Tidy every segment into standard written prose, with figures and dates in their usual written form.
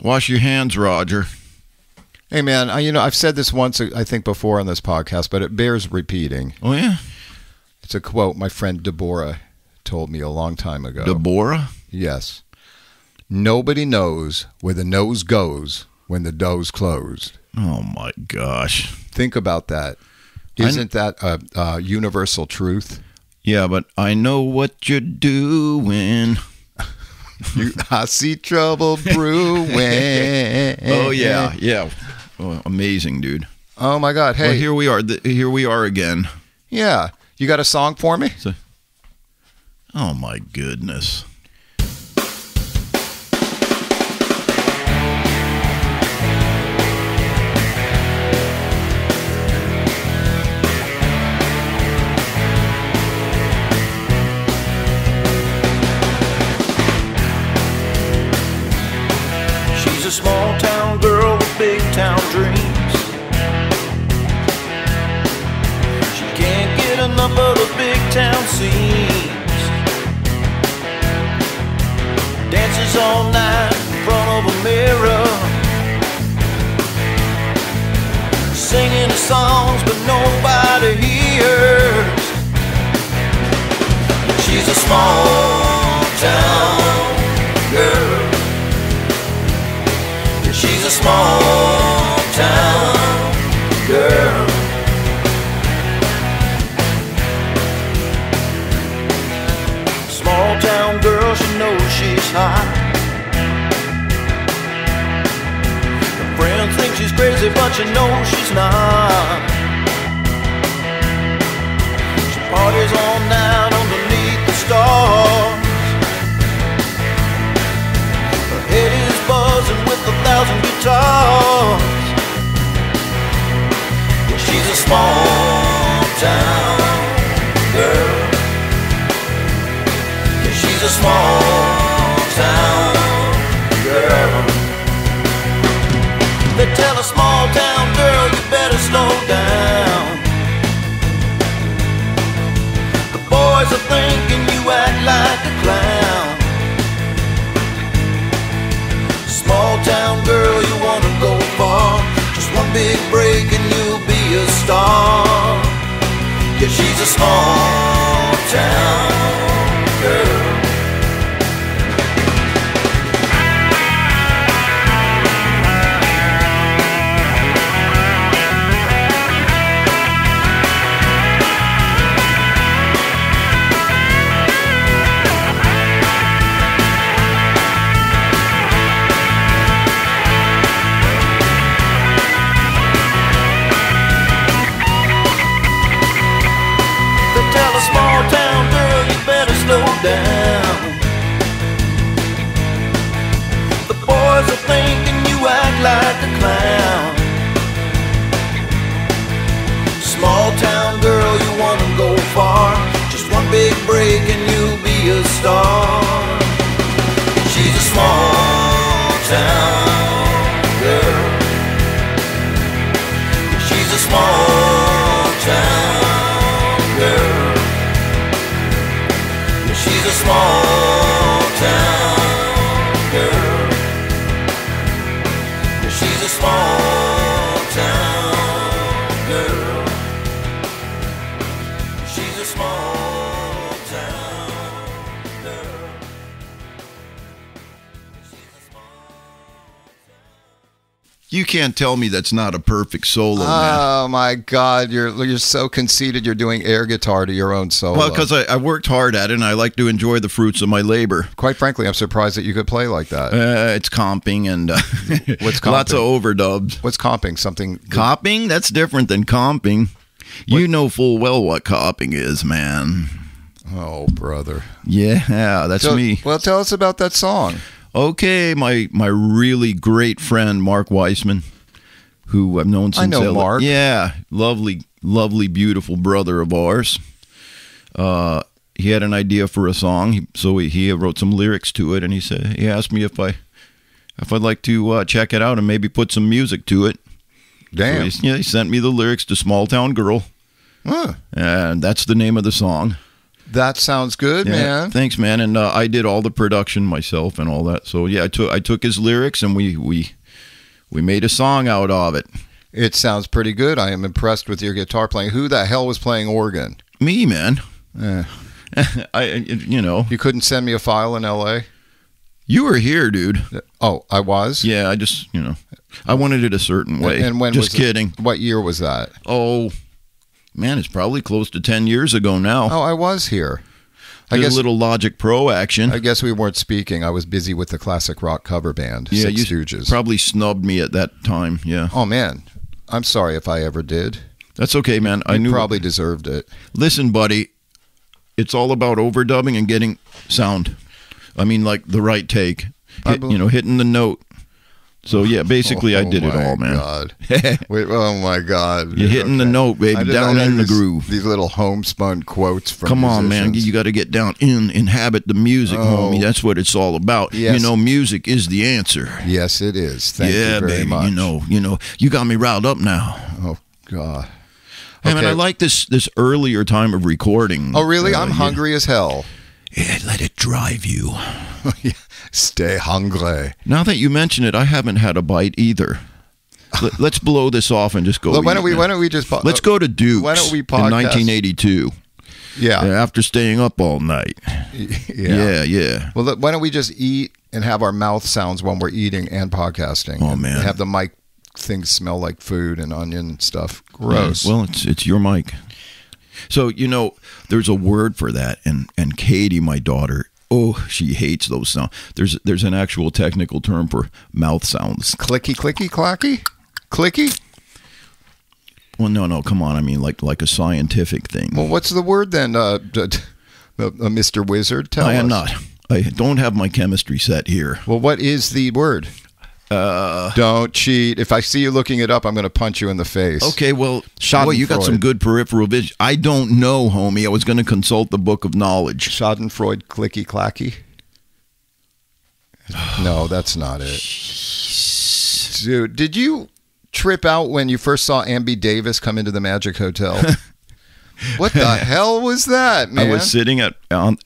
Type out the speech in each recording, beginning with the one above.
Wash your hands, Roger. Hey, man, I've said this once, I think, before on this podcast, but it bears repeating. Oh, yeah? It's a quote my friend Deborah told me a long time ago. Deborah? Yes. Nobody knows where the nose goes when the dough's closed. Oh, my gosh. Think about that. Isn't that a universal truth? Yeah, but I know what you're doing. I see trouble brewing. Oh, yeah. Oh, amazing, dude. Oh, my God. Hey. Well, here we are. Here we are again. Yeah. You got a song for me? Oh, my goodness. She's a small town girl with big town dreams. She can't get enough of the big town scenes. Dances all night in front of a mirror, singing the songs but nobody hears. She's a small town girl. She's a small town girl. Small town girl, she knows she's hot. Her friends think she's crazy, but she knows she's not. She parties all night underneath the stars. Her head is buzzing with 1,000 guitars. Yeah, she's a small town girl. Yeah, she's a small town girl. They tell a small town girl you better slow down. The boys are thinking you act like a clown. Small town girl, you wanna go far. Just one big break and you'll be a star. Yeah, she's a small town girl. Slow down. The boys are thinking you act like a clown. Small town girl, you wanna go far. Just one big break and you'll be a star. She's a small town girl. She's a small town girl. She's a small town girl. She's a small town girl. She's a small town girl. You can't tell me that's not a perfect solo, man. Oh, my God. You're so conceited you're doing air guitar to your own solo. Well, because I worked hard at it, and I like to enjoy the fruits of my labor. Quite frankly, I'm surprised that you could play like that. It's comping and What's comping? Lots of overdubs. What's comping? Something... Copying? That's different than comping. You know full well what copying is, man. Oh, brother. Yeah, that's me. Well, tell us about that song. Okay, my really great friend, Marc Weisman, who I've known since... I know Marc. Yeah, lovely, beautiful brother of ours. He had an idea for a song, so he wrote some lyrics to it, and he asked me if I'd like to check it out and maybe put some music to it. Damn. So he sent me the lyrics to Small Town Girl, and that's the name of the song. That sounds good, man. Thanks, man. And I did all the production myself and all that. So yeah, I took his lyrics and we made a song out of it. It sounds pretty good. I am impressed with your guitar playing. Who the hell was playing organ? Me, man. Eh. You couldn't send me a file in L.A.? You were here, dude. Oh, I was? Yeah, I just, I wanted it a certain way. And when just kidding. What year was that? Oh, man, it's probably close to 10 years ago now. Oh, I was here. I guess a little Logic Pro action. I guess we weren't speaking. I was busy with the classic rock cover band, yeah, Six you Stooges. Probably snubbed me at that time, yeah. Oh, man. I'm sorry if I ever did. That's okay, man. I knew probably deserved it. Listen, buddy, it's all about overdubbing and getting sound. I mean, like the right take. Hitting the note. So, yeah, basically I did it all, man. God. Wait, oh, my God. You're hitting the note, baby, down in the groove. These little homespun quotes from Come on, musicians. man. You got to get down inhabit the music, homie. That's what it's all about. Yes. Music is the answer. Yes, it is. Thank you very much. You got me riled up now. Oh, God. Hey, man, I like this earlier time of recording. Oh, really? I'm hungry as hell. Yeah, let it drive you. Stay hungry. Now that you mention it, I haven't had a bite either. Let's blow this off and just go. Why don't we just? Let's go to Duke's. Why don't we podcast? In 1982? Yeah. After staying up all night. Yeah. Well, why don't we just eat and have our mouth sounds when we're eating and podcasting? Oh, man. And have the mic things smell like food and onion and stuff. Gross. Yeah, well, it's your mic. So, there's a word for that. And Katie, my daughter, she hates those sounds. There's an actual technical term for mouth sounds. Clicky, clicky, clacky? Clicky? Well, no, come on. I mean, like a scientific thing. Well, what's the word then, Mr. Wizard? Tell us. I am not. I don't have my chemistry set here. Well, what is the word? Don't cheat. If I see you looking it up, I'm going to punch you in the face. Okay, well, you got some good peripheral vision. I don't know, homie. I was going to consult the book of knowledge. Schadenfreude, clicky, clacky? No, that's not it. Dude, did you trip out when you first saw Ambi Davis come into the Magic Hotel? What the hell was that, man? I was sitting at the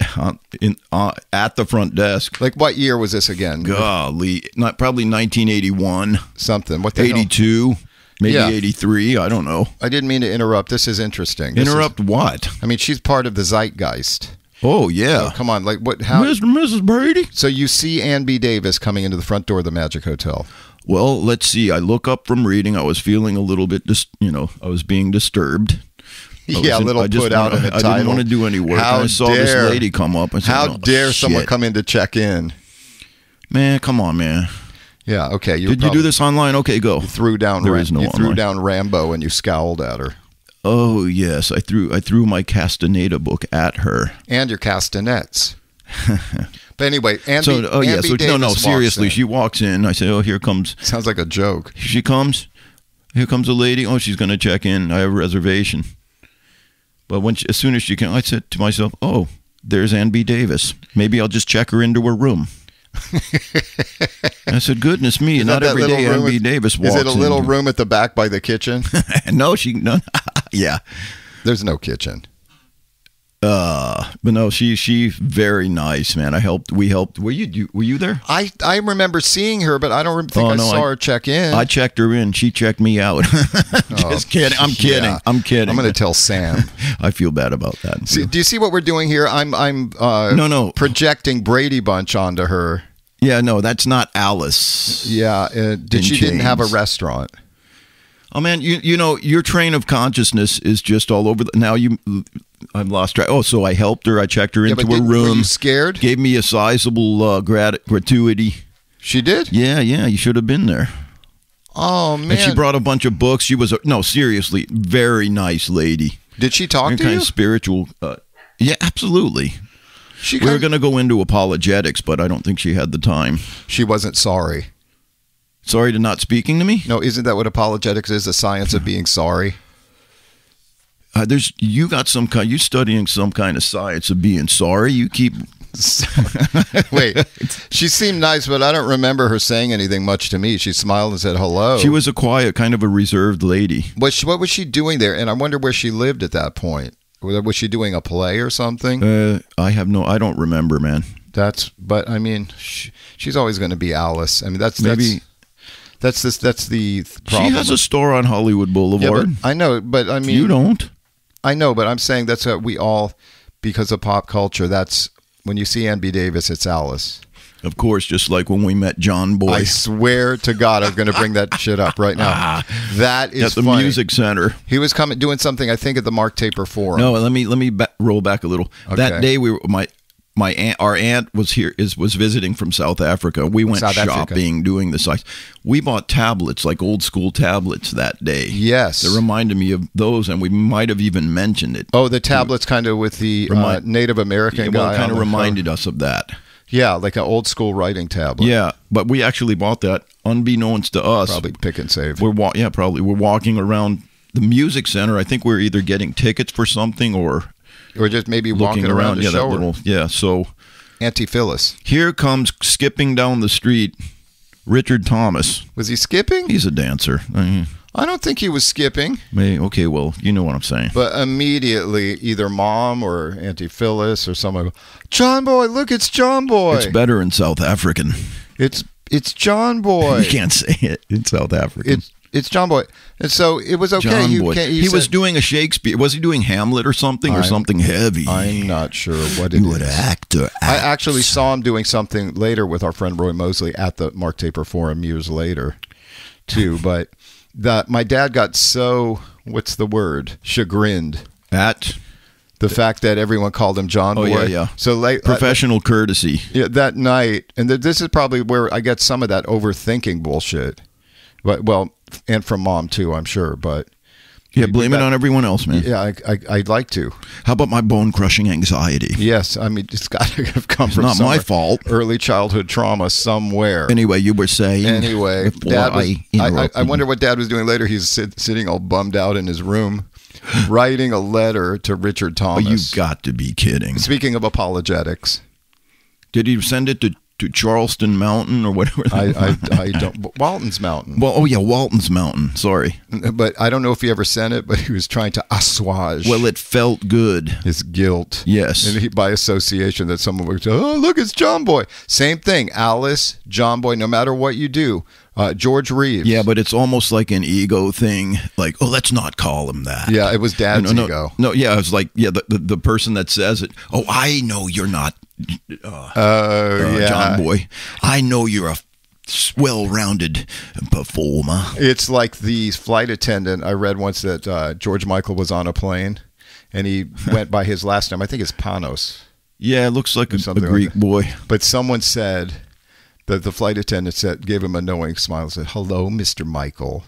front desk. Like, what year was this again? Golly, probably 1981. Something. What the 82, maybe 83. I don't know. I didn't mean to interrupt. This is interesting. What? I mean, she's part of the zeitgeist. Oh, yeah. So, come on. Like, what? How? Mr. and Mrs. Brady? So you see Ann B. Davis coming into the front door of the Magic Hotel. Well, let's see. I look up from reading. I was feeling a little bit, I was being disturbed. A little put out in the title. I didn't want to do any work. I saw this lady come up. I said, how dare someone come in to check in? Man, come on, man. Yeah, okay. Did you do this online? Okay, go. You threw down Rambo and you scowled at her. Oh, yes. I threw my Castaneda book at her. And your castanets. But anyway, seriously, she walks in. I say, here comes. Sounds like a joke. She comes. Here comes a lady. Oh, she's going to check in. I have a reservation. But as soon as she came, I said to myself, oh, there's Ann B. Davis. Maybe I'll just check her into her room. I said, goodness me, not every day Ann B. Davis walks in. Is it a little room at the back by the kitchen? No, yeah. There's no kitchen. But no, she very nice, man. We helped. Were you there? I remember seeing her, but I don't think I saw her check in. I checked her in. She checked me out. Just kidding. I'm kidding. Yeah. I'm kidding. I'm going to tell Sam. I feel bad about that. Do you see what we're doing here? I'm projecting Brady Bunch onto her. Yeah, no, that's not Alice. Yeah, she didn't have a restaurant. Oh man, your train of consciousness is just all over. I've lost track. Oh, so I helped her. I checked her into her room. Were you scared? Gave me a sizable gratuity. She did? Yeah. You should have been there. Oh man! And she brought a bunch of books. She was seriously, very nice lady. Did she talk to you? Kind of spiritual. Yeah, absolutely. We were going to go into apologetics, but I don't think she had the time. She wasn't sorry. Sorry to not speaking to me? No, isn't that what apologetics is? The science of being sorry. You studying some kind of science of being sorry. You keep. Wait, she seemed nice, but I don't remember her saying anything much to me. She smiled and said hello. She was a quiet, kind of a reserved lady. What was she doing there? And I wonder where she lived at that point. Was she doing a play or something? I don't remember, man. But I mean, she's always going to be Alice. I mean, that's the problem. She has a store on Hollywood Boulevard. Yeah, I know, but I mean, you don't. I know, but I'm saying that's what we all, because of pop culture. That's when you see Ann B. Davis, it's Alice. Of course, just like when we met John Boy. I swear to God, I'm going to bring that shit up right now. That is at the funny. Music Center. He was doing something, I think, at the Mark Taper Forum. No, let me roll back a little. Okay. That day, our aunt was here, was visiting from South Africa. We went shopping, doing the sites. We bought tablets, like old school tablets, that day. Yes, it reminded me of those, and we might have even mentioned it. Oh, the tablets, kind of with the Native American guy. Well, kind of reminded us of that. Yeah, like an old school writing tablet. Yeah, but we actually bought that unbeknownst to us. Probably pick and save. Probably. We're walking around the Music Center. I think we're either getting tickets for something or just maybe walking around the show. So Auntie Phyllis. Here comes skipping down the street Richard Thomas. Was he skipping? He's a dancer. I don't think he was skipping. Okay, well, you know what I'm saying. But immediately, either Mom or Auntie Phyllis or someone go, John Boy, look, it's John Boy. It's better in South African. It's John Boy. You can't say it in South African. It's John Boy. And so it was okay. John Boy. He was doing a Shakespeare. Was he doing Hamlet or something something heavy? I'm not sure what it is. Actor. I actually saw him doing something later with our friend Roy Mosley at the Mark Taper Forum years later, too. But my dad got so, what's the word, chagrined at the fact that everyone called him John Boy. Yeah. So professional courtesy. Yeah, that night, and this is probably where I get some of that overthinking bullshit. But and from Mom too, I'm sure. But blame it on everyone else, man. Yeah, I'd like to. How about my bone-crushing anxiety? Yes, I mean it's got to have come from not my fault. Early childhood trauma somewhere. Anyway, you were saying. Anyway, Dad I wonder what Dad was doing later. He's sitting all bummed out in his room, writing a letter to Richard Thomas. Oh, you've got to be kidding. Speaking of apologetics, did he send it to Charleston Mountain or whatever? I don't. Walton's Mountain. Well, Walton's Mountain. Sorry, but I don't know if he ever sent it. But he was trying to assuage. Well, it felt good. His guilt. Yes, and by association, that someone would say, "Oh, look, it's John Boy." Same thing. Alice, John Boy. No matter what you do, George Reeves. Yeah, but it's almost like an ego thing. Like, oh, let's not call him that. Yeah, it was Dad's ego. No, yeah, it was like, the person that says it. Oh, I know you're not. John Boy, I know you're a well-rounded performer. It's like the flight attendant. I read once that George Michael was on a plane, and he went by his last name. I think it's Panos. Yeah, it looks like a Greek boy. But someone said that the flight attendant gave him a knowing smile and said, "Hello, Mr. Michael."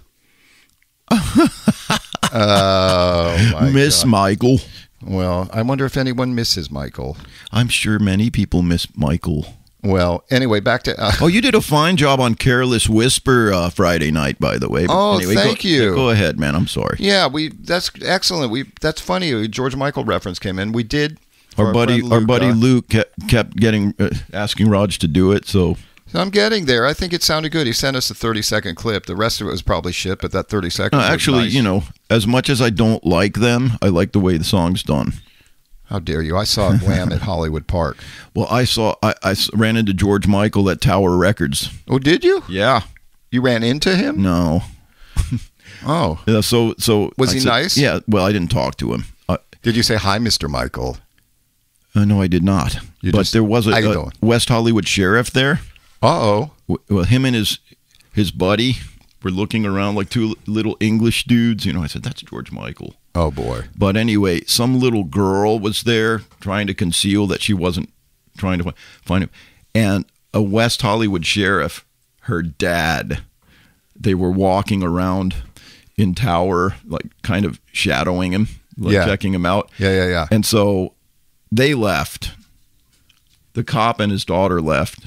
Oh, my Miss God. Michael. Well, I wonder if anyone misses Michael. I'm sure many people miss Michael. Well, anyway, back to... you did a fine job on Careless Whisper Friday night, by the way. Anyway, thank you. Go ahead, man. I'm sorry. Yeah, that's excellent. That's funny. A George Michael reference came in. We did... Our buddy Luke kept getting asking Raj to do it, so... I'm getting there. I think it sounded good. He sent us a 30-second clip. The rest of it was probably shit, but that 30 seconds actually, was nice. As much as I don't like them, I like the way the song's done. How dare you? I saw Wham at Hollywood Park. Well, I ran into George Michael at Tower Records. Oh, did you? Yeah. You ran into him? No. Oh. Yeah, so was he nice? Yeah. Well, I didn't talk to him. Did you say, "Hi, Mr. Michael"? No, I did not. There was a West Hollywood sheriff there. Uh-oh. Well, him and his buddy were looking around like two little English dudes. I said, that's George Michael. Oh, boy. But anyway, some little girl was there trying to conceal that she wasn't trying to find him. And a West Hollywood sheriff, her dad, they were walking around in Tower, like kind of shadowing him, checking him out. Yeah. And so they left. The cop and his daughter left.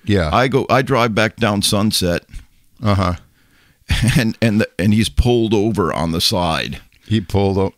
Yeah. I drive back down Sunset. Uh-huh. And he's pulled over on the side. He pulled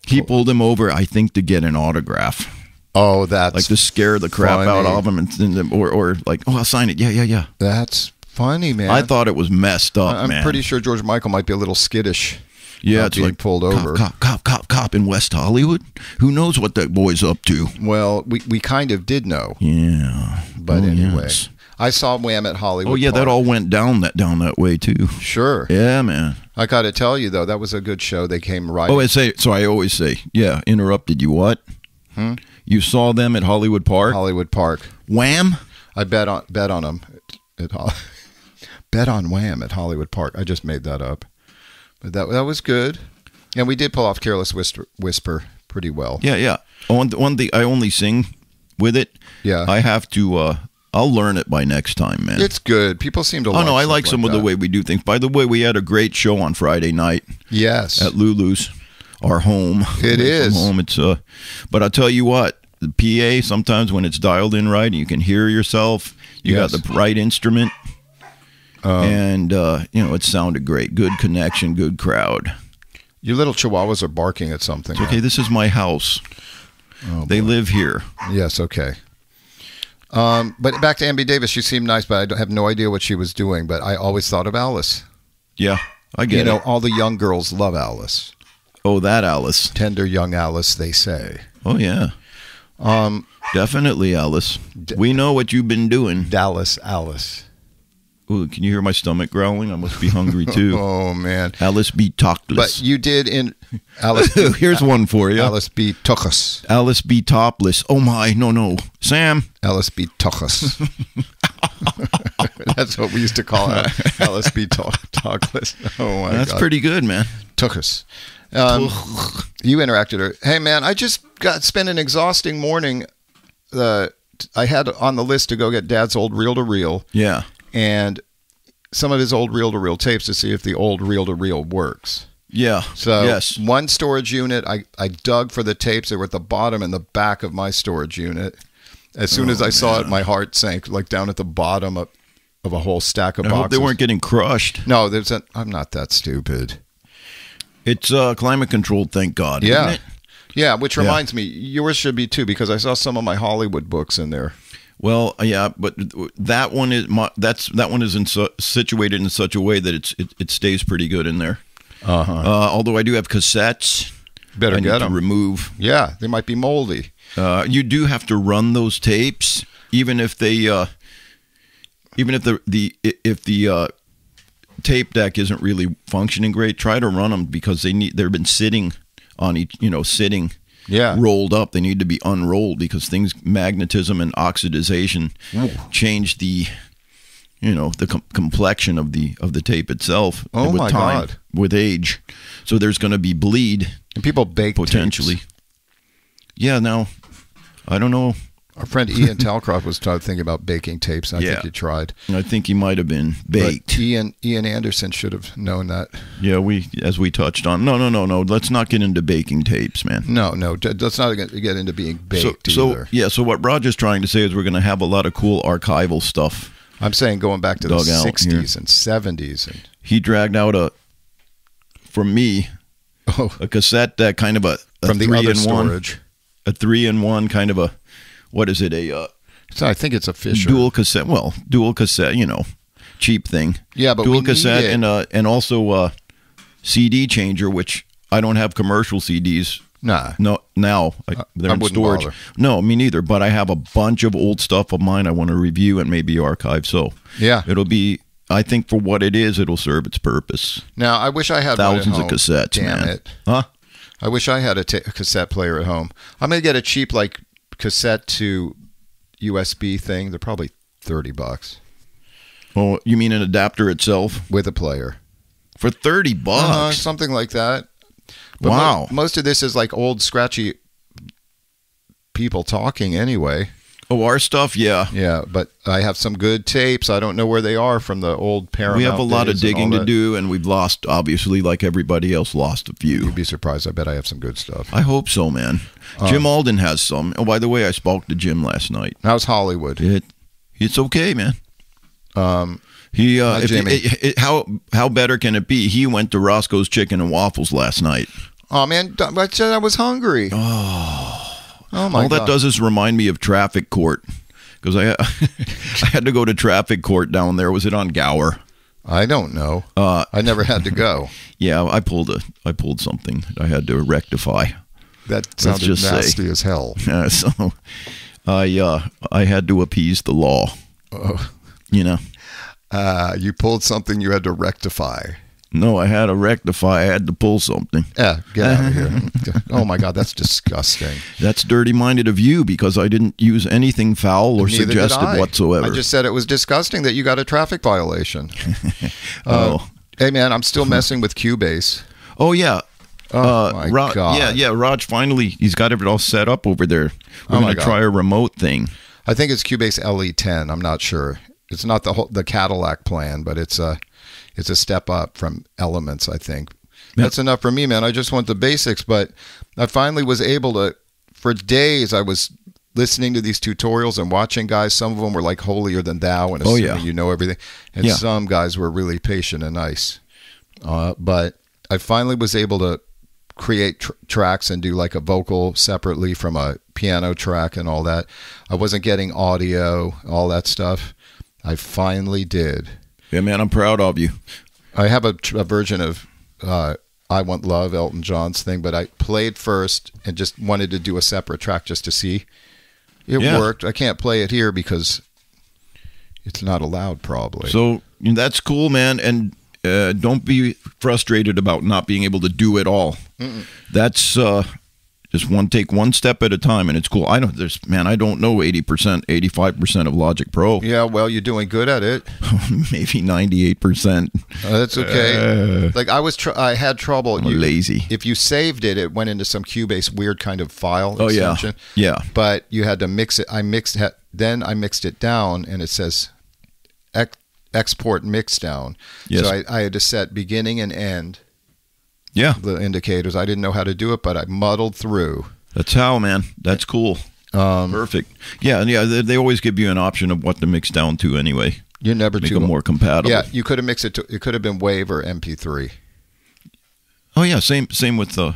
him over, I think, to get an autograph. Oh, that's like to scare the crap funny. out of him, or like, oh, I'll sign it. Yeah. That's funny, man. I thought it was messed up, I'm man. pretty sure George Michael might be a little skittish. Yeah, it's being like pulled over. Cop in West Hollywood. Who knows what that boy's up to? Well, we kind of did know. Yeah, But anyway, yes. I saw Wham at Hollywood. Oh yeah, Park. that all went down that way too. Sure. Yeah, man. I got to tell you though, that was a good show. They came right. Oh, I always say, yeah. Interrupted you. What? You saw them at Hollywood Park. Hollywood Park. Wham. I bet on them. Bet on Wham at Hollywood Park. I just made that up, but that was good, and we did pull off Careless Whisper pretty well. Yeah. One thing, I only sing with it. Yeah. I have to. I'll learn it by next time, man. It's good. People seem to. Oh no, I like stuff some of the that. way we do things. By the way, we had a great show on Friday night. Yes. At LuLu's, our home. It is. Home. It's but I'll tell you what. The PA, sometimes when it's dialed in right and you can hear yourself, you Yes. got the right instrument, and it sounded great. Good connection, good crowd. Your little chihuahuas are barking at something. Okay, this is my house. They live here. Yes, okay. But back to Ambi Davis, she seemed nice, but I have no idea what she was doing. But I always thought of Alice. Yeah, I get it. All the young girls love Alice. Oh, that Alice. Tender young Alice, they say. Oh, yeah. Definitely, Alice. We know what you've been doing. Dallas Alice. Ooh, can you hear my stomach growling? I must be hungry, too. Oh, man. Alice be topless. But you did in Alice. Here's one for you. Alice be tochus. Alice be topless. Oh, my. No. Sam. Alice be tochus. That's what we used to call her. Alice be topless. Oh, my God. That's pretty good, man. Tochus. You interacted her. Hey, man, I just spent an exhausting morning. I had on the list to go get Dad's old reel-to-reel. Yeah. And some of his old reel-to-reel tapes to see if the old reel-to-reel works. Yeah. So yes. One storage unit, I dug for the tapes. They were at the bottom and the back of my storage unit. As soon as I saw it, my heart sank, like down at the bottom of a whole stack of I boxes. hope they weren't getting crushed. No, I'm not that stupid. It's climate controlled, thank God. Yeah. Isn't it? Yeah, which reminds me, yours should be too, because I saw some of my Hollywood books in there. Well, yeah, but that one is situated in such a way that it stays pretty good in there. Although I do have cassettes. Better I get need them. to remove. Yeah, they might be moldy. You do have to run those tapes, even if the tape deck isn't really functioning great. Try to run them because they've been sitting on each, sitting. Yeah. Rolled up. They need to be unrolled because magnetism and oxidization change the complexion of the tape itself. Oh, with my time, God. with age. So there's going to be bleed. And people bake potentially. tapes. Yeah. Now, I don't know. Our friend Ian Talcroft was thinking about baking tapes. I think he tried. I think he might have been baked. But Ian Anderson should have known that. Yeah, as we touched on. No. Let's not get into baking tapes, man. No. Let's not get into being baked either. So what Roger's trying to say is we're going to have a lot of cool archival stuff. I'm saying going back to the 60s and 70s. And he dragged out from me, a cassette deck, kind of a from the 3-in-1. other storage. A 3-in-1 kind of a, what is it? I think it's a Fisher. Dual cassette, cheap thing. Yeah, but dual we cassette need it. and also a CD changer, which I don't have commercial CDs. Nah. No, now they're in storage. Bother. No, me neither. But I have a bunch of old stuff of mine I want to review and maybe archive. So yeah, it'll be. I think for what it is, it'll serve its purpose. Now I wish I had thousands one at home. of cassettes. Damn man. it! Huh? I wish I had a cassette player at home. I'm gonna get a cheap cassette to USB thing. They're probably $30. Oh, you mean an adapter itself with a player for $30? Something like that. But wow. Most of this is like old scratchy people talking anyway. Oh, our stuff, yeah. Yeah, but I have some good tapes. I don't know where they are from the old Paramount. We have a lot of days digging and all to that. do, and we've lost, obviously, like everybody else, lost a few. You'd be surprised. I bet I have some good stuff. I hope so, man. Jim Alden has some. Oh, by the way, I spoke to Jim last night. How's Hollywood? It's okay, man. How better can it be? He went to Roscoe's Chicken and Waffles last night. Oh, man, I said I was hungry. Oh my God. All that does is remind me of traffic court because I had to go to traffic court down there. Was it on Gower? I don't know. I never had to go. Yeah, I pulled something I had to rectify. That sounded nasty as hell. So I had to appease the law. Oh. You know. You pulled something you had to rectify. No, I had to rectify. I had to pull something. Yeah, get out of here. Oh my God, that's disgusting. That's dirty-minded of you because I didn't use anything foul or Neither suggested whatsoever. I just said it was disgusting that you got a traffic violation. Hey man, I'm still messing with Cubase. Oh yeah. Oh my God. Yeah, Raj finally, he's got it all set up over there. We're going to try a remote thing. I think it's Cubase LE10. I'm not sure. It's not the Cadillac plan, but it's a step up from Elements, I think. That's enough for me, man. I just want the basics, but I finally was able to, for days I was listening to these tutorials and watching guys. Some of them were like holier than thou and assuming you know everything. And some guys were really patient and nice. But I finally was able to create tracks and do like a vocal separately from a piano track and all that. I wasn't getting audio, all that stuff. I finally did. Yeah, man, I'm proud of you. I have a version of I Want Love, Elton John's thing, but I played first and just wanted to do a separate track just to see. It worked. I can't play it here because it's not allowed, probably. So that's cool, man. And don't be frustrated about not being able to do it all. That's just take one step at a time, and it's cool. I don't know 80%, 85% of Logic Pro. Yeah, well, you're doing good at it. Maybe 98%. That's okay. Like I had trouble. I'm lazy. If you saved it, it went into some Cubase weird kind of file extension. Yeah. But you had to mix it. Then I mixed it down, and it says export mix down. Yes. So I had to set beginning and end. Yeah. The indicators. I didn't know how to do it, but I muddled through. That's how, man. That's cool. Perfect. Yeah. They always give you an option of what to mix down to anyway. You're never make them more compatible. Yeah, you could have mixed it to. It could have been WAV or MP3. Oh yeah, same with the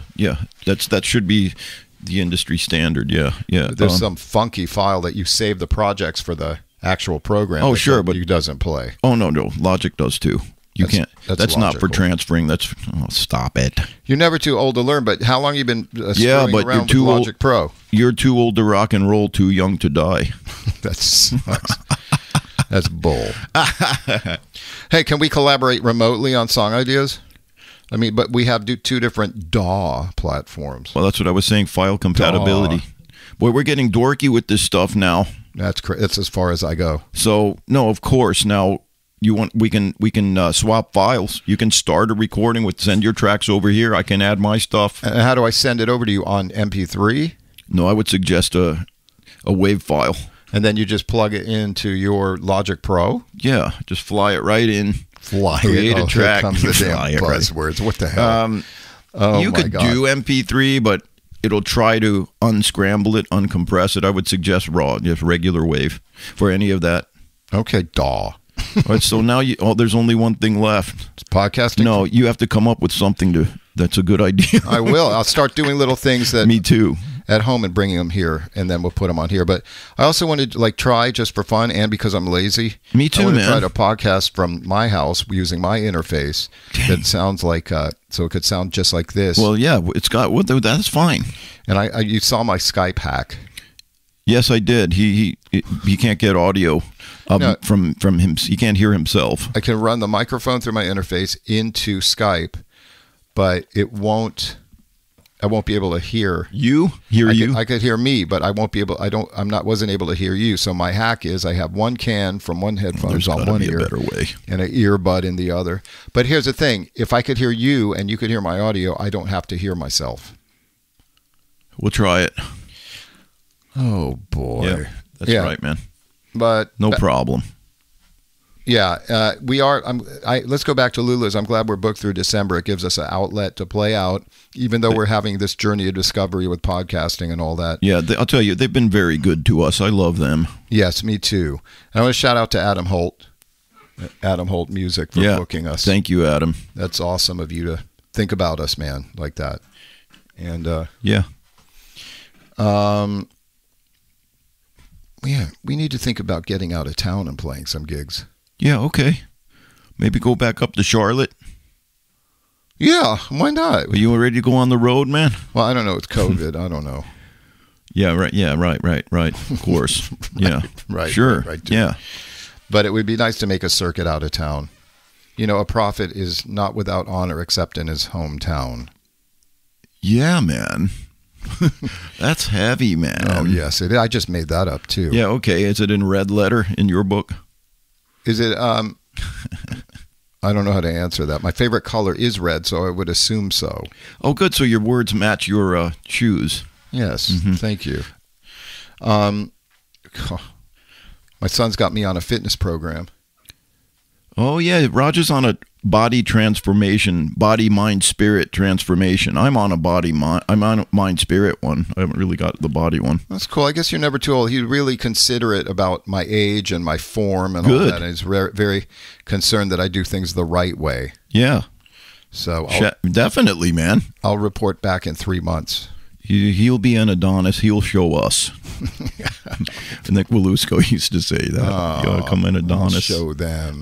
that should be the industry standard. Yeah. There's some funky file that you save the projects for the actual program. Oh sure, but it doesn't play. Oh no, Logic does too. You can't. That's not for transferring. That's stop it. You're never too old to learn. But how long you been screwing around you're too with Logic Pro? You're too old to rock and roll, too young to die. That's bull. Hey, can we collaborate remotely on song ideas? I mean, but we have two different DAW platforms. Well, that's what I was saying. File compatibility. DAW. Boy, we're getting dorky with this stuff now. That's as far as I go. So no, of course now. We can swap files. You can start a recording send your tracks over here. I can add my stuff. And how do I send it over to you on MP3? No, I would suggest a WAV file. And then you just plug it into your Logic Pro? Yeah, just fly it right in. Create a track. Here comes the damn buzzwords. Right. What the hell? You could do MP3, but it'll try to unscramble it, uncompress it. I would suggest raw, just regular WAV for any of that. Okay, DAW. All right, so now there's only one thing left. It's podcasting? No, you have to come up with something that's a good idea. I will. I'll start doing little things that... Me too. At home and bringing them here, and then we'll put them on here. But I also wanted to try just for fun and because I'm lazy. Me too, man. I want to try to podcast from my house using my interface. That sounds like... so it could sound just like this. Well, yeah, that's fine. And you saw my Skype hack. Yes, I did. He can't get audio from him. He can't hear himself. I can run the microphone through my interface into Skype, but it won't. I won't be able to hear you. I could hear me, but I won't be able. Wasn't able to hear you. So my hack is I have one can from one headphones on one ear, a better way, and an earbud in the other. But here's the thing: if I could hear you and you could hear my audio, I don't have to hear myself. We'll try it. Oh boy, yeah, that's right, man. But no problem. Yeah, we are. Let's go back to LuLu's. I'm glad we're booked through December. It gives us an outlet to play out, even though we're having this journey of discovery with podcasting and all that. Yeah, I'll tell you, they've been very good to us. I love them. Yes, me too. And I want to shout out to Adam Holt Music for booking us. Thank you, Adam. That's awesome of you to think about us, man, like that. And we need to think about getting out of town and playing some gigs. Yeah, okay. Maybe go back up to Charlotte. Yeah, why not? Are you ready to go on the road, man? Well, I don't know. It's COVID. I don't know. Yeah, right. Yeah, right. Of course. Yeah. Right. Sure. Right, yeah. But it would be nice to make a circuit out of town. You know, a prophet is not without honor except in his hometown. Yeah, man. That's heavy, man. Oh, yes. I just made that up, too. Yeah, okay. Is it in red letter in your book? Is it, I don't know how to answer that. My favorite color is red, so I would assume so. Oh, good. So your words match your shoes. Yes, thank you. My son's got me on a fitness program. Oh, yeah. Roger's on a body transformation, body, mind, spirit transformation. I'm on a mind, spirit one. I haven't really got the body one. That's cool. I guess you're never too old. He's really considerate about my age and my form and all that. And he's very concerned that I do things the right way. Yeah. So definitely, man. I'll report back in 3 months. He'll be an Adonis. He'll show us. Nick Roscoe used to say that. You ought to come in Adonis.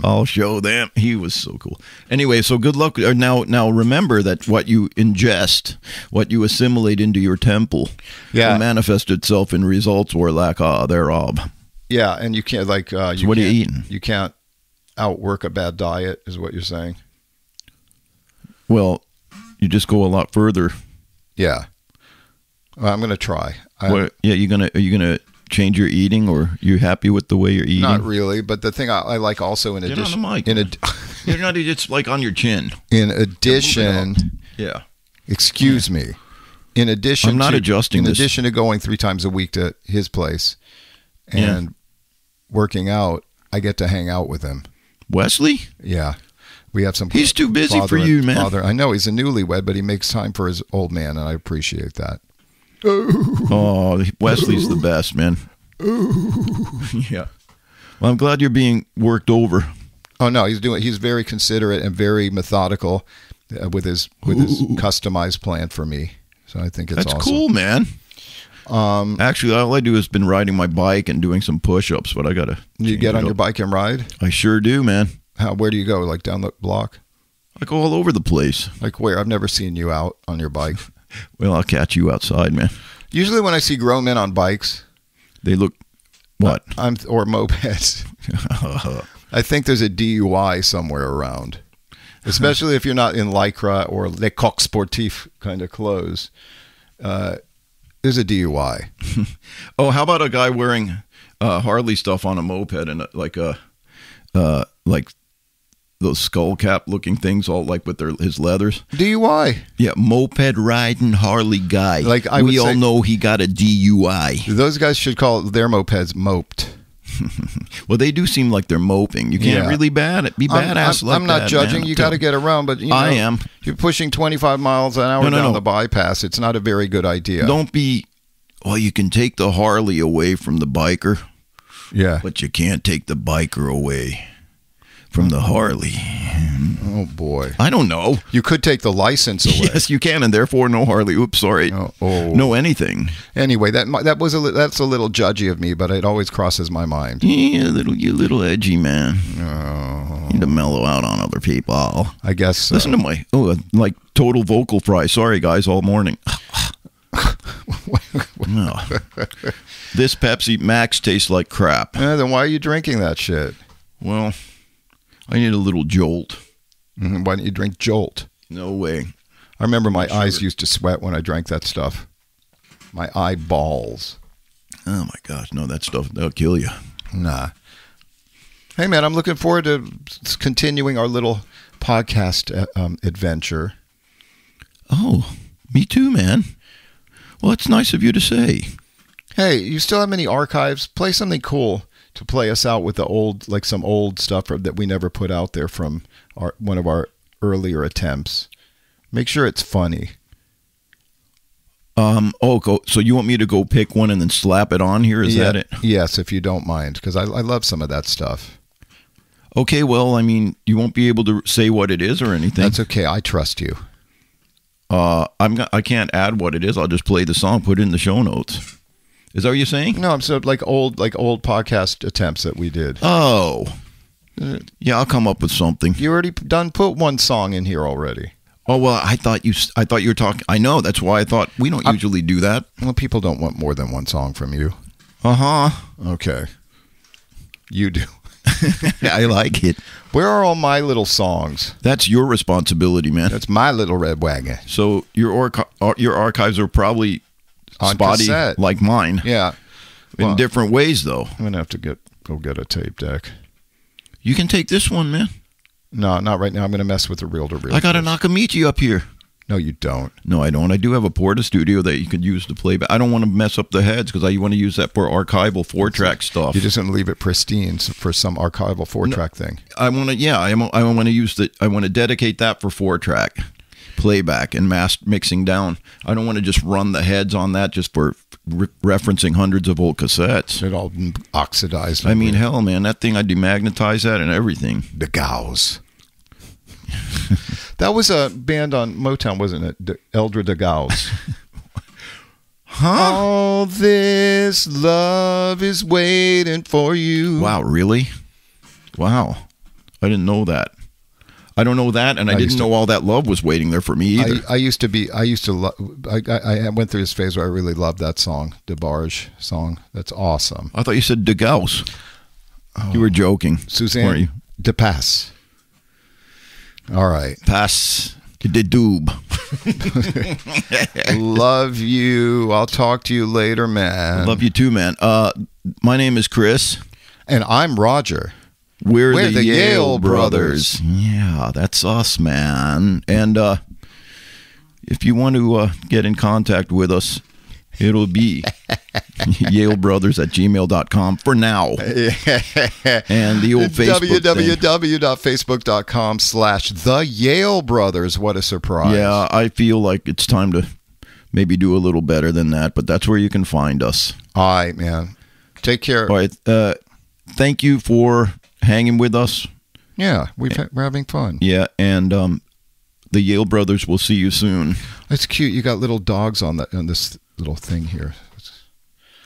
I'll show them. He was so cool. Anyway, so good luck. Now remember that what you ingest, what you assimilate into your temple, will manifest itself in results or lack thereof. Yeah, and you can't what are you eating? You can't outwork a bad diet, is what you're saying. Well, you just go a lot further. Yeah. I'm going to try. Are you gonna change your eating, or you happy with the way you're eating? Not really, but the thing I like also in addition, on the mic, you're not. It's like on your chin. In addition, yeah. Excuse me. In addition, I'm not adjusting. In addition to going 3 times a week to his place and working out, I get to hang out with him. Wesley? Yeah. We have some. He's too busy for you, man. I know he's a newlywed, but he makes time for his old man, and I appreciate that. Oh, Wesley's the best, man. Yeah. Well, I'm glad you're being worked over. Oh no, he's very considerate and very methodical with his customized plan for me. So I think it's awesome. That's cool, man. Actually, all I do is been riding my bike and doing some push-ups, but I gotta. You get on your bike and ride? I sure do, man. Where do you go? Like down the block? I go all over the place. Like where? I've never seen you out on your bike. Well, I'll catch you outside, man. Usually when I see grown men on bikes, they look what? Or mopeds. I think there's a DUI somewhere around. Especially if you're not in Lycra or Le Coq Sportif kind of clothes. There's a DUI. Oh, how about a guy wearing Harley stuff on a moped and like those skull cap looking things, all like with his leathers. DUI. Yeah, moped riding Harley guy. Like we all know he got a DUI. Those guys should call their mopeds moped. Well, they do seem like they're moping. You can't really be badass like that. I'm not judging. You got to get around, but I am. You're pushing 25 miles an hour down the bypass. It's not a very good idea. Don't be. Well, you can take the Harley away from the biker. Yeah, but you can't take the biker away from the Harley. Oh boy. I don't know. You could take the license away. Yes, you can, and therefore no Harley. Oops, sorry. No anything. Anyway, that's a little judgy of me, but it always crosses my mind. Yeah, you little edgy man. Oh. You need to mellow out on other people. I guess so. Listen to my like total vocal fry. Sorry guys, all morning. No. This Pepsi Max tastes like crap. Then why are you drinking that shit? Well, I need a little jolt. Mm-hmm. Why don't you drink Jolt? No way. I remember my eyes used to sweat when I drank that stuff. My eyeballs. Oh my gosh, no, that stuff, that'll kill you. Nah. Hey man, I'm looking forward to continuing our little podcast adventure. Oh, me too, man. Well, it's nice of you to say. Hey, you still have any archives? Play something cool to play us out with some old stuff that we never put out there from one of our earlier attempts. Make sure it's funny. So you want me to go pick one and then slap it on here? Is that it? Yes, if you don't mind, because I love some of that stuff. Okay, well, I mean, you won't be able to say what it is or anything. That's okay. I trust you. I can't add what it is. I'll just play the song, put it in the show notes. Is that what you're saying? No, I'm so like old podcast attempts that we did. Oh, Yeah, I'll come up with something. You already put one song in here already. Oh well, I thought you were talking. I know, that's why I thought we don't usually do that. Well, people don't want more than one song from you. Okay. You do. I like it. Where are all my little songs? That's your responsibility, man. That's my little red wagon. So your archives are probably On spotty, cassette. like mine. Yeah. In different ways, though. I'm going to have to go get a tape deck. You can take this one, man. No, not right now. I'm going to mess with the reel-to-reel. I got a Nakamichi up here. No, you don't. No, I don't. I do have a Porta Studio that you could use to play, but I don't want to mess up the heads because I want to use that for archival 4-track stuff. You're just going to leave it pristine for some archival 4-track thing. I want to, yeah. I want to use I want to dedicate that for 4-track playback and mixing down. I don't want to just run the heads on that just for referencing hundreds of old cassettes. It all oxidized. I mean, hell, man, that thing, I demagnetize that and everything. Degauss. That was a band on Motown, wasn't it? Eldra Degauss. Huh? All this love is waiting for you. Wow, really? Wow. I didn't know that. I don't know that, and I didn't know all that love was waiting there for me either. I went through this phase where I really loved that song, DeBarge song. That's awesome. I thought you said degauss. You were joking. Suzanne, weren't you? DePasse. All right. Pass the doob. Love you. I'll talk to you later, man. Love you too, man. My name is Chris. And I'm Roger. We're the Yale brothers. Yeah, that's us, man. And if you want to get in contact with us, it'll be yalebrothers@gmail.com for now. And the old Facebook www.facebook.com/The Yale Brothers. What a surprise. Yeah, I feel like it's time to maybe do a little better than that, but that's where you can find us. All right, man. Take care. All right. Thank you for hanging with us. Yeah, we're having fun. Yeah, and the Yale brothers will see you soon. That's cute. You got little dogs on this little thing here.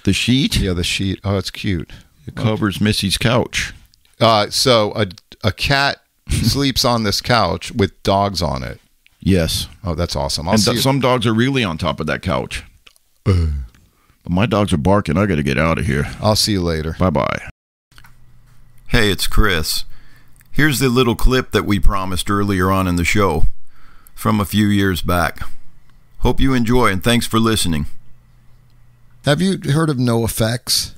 The sheet? Yeah, the sheet. Oh, it's cute. It covers Missy's couch. So a cat sleeps on this couch with dogs on it. Yes. Oh, that's awesome. Some dogs are really on top of that couch. But my dogs are barking. I got to get out of here. I'll see you later. Bye-bye. Hey, it's Chris. Here's the little clip that we promised earlier on in the show from a few years back. Hope you enjoy, and thanks for listening. Have you heard of NOFX?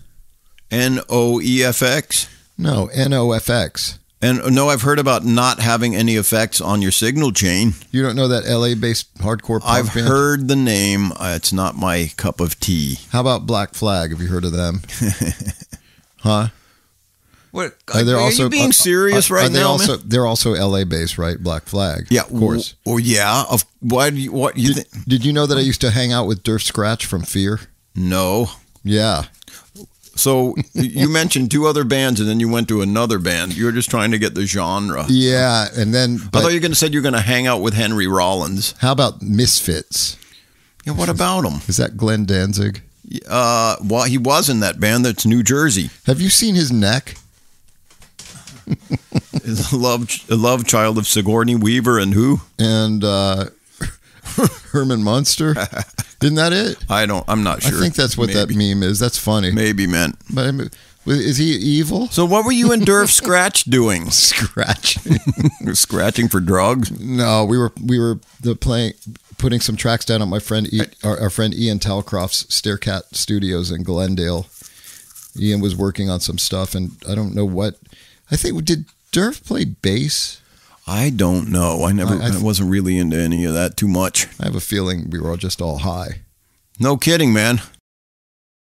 NOEFX? No, NOFX. And no, I've heard about not having any effects on your signal chain. You don't know that LA-based hardcore punk I've band? heard the name. It's not my cup of tea. How about Black Flag? Have you heard of them? Huh? What? Are you being serious right now, man? They're also LA-based, right? Black Flag. Yeah, of course. Oh, yeah. Did you know that I used to hang out with Derf Scratch from Fear? No. Yeah. So you mentioned two other bands, and then you went to another band. You were just trying to get the genre. Yeah, and then I thought you were going to say you're going to hang out with Henry Rollins. How about Misfits? Yeah, what about him? Is that Glenn Danzig? Well, he was in that band. That's New Jersey. Have you seen his neck? Is a love child of Sigourney Weaver and who? And Herman Munster. Isn't that it? I'm not sure. I think that's what that meme is. That's funny. Maybe, man. But is he evil? So what were you and Derf Scratch doing? Scratching. Scratching for drugs? No, we were putting some tracks down at my friend our friend Ian Talcroft's Staircat Studios in Glendale. Ian was working on some stuff, and I don't know what. I think, did Derf play bass? I don't know. I wasn't really into any of that too much. I have a feeling we were just all high. No kidding, man.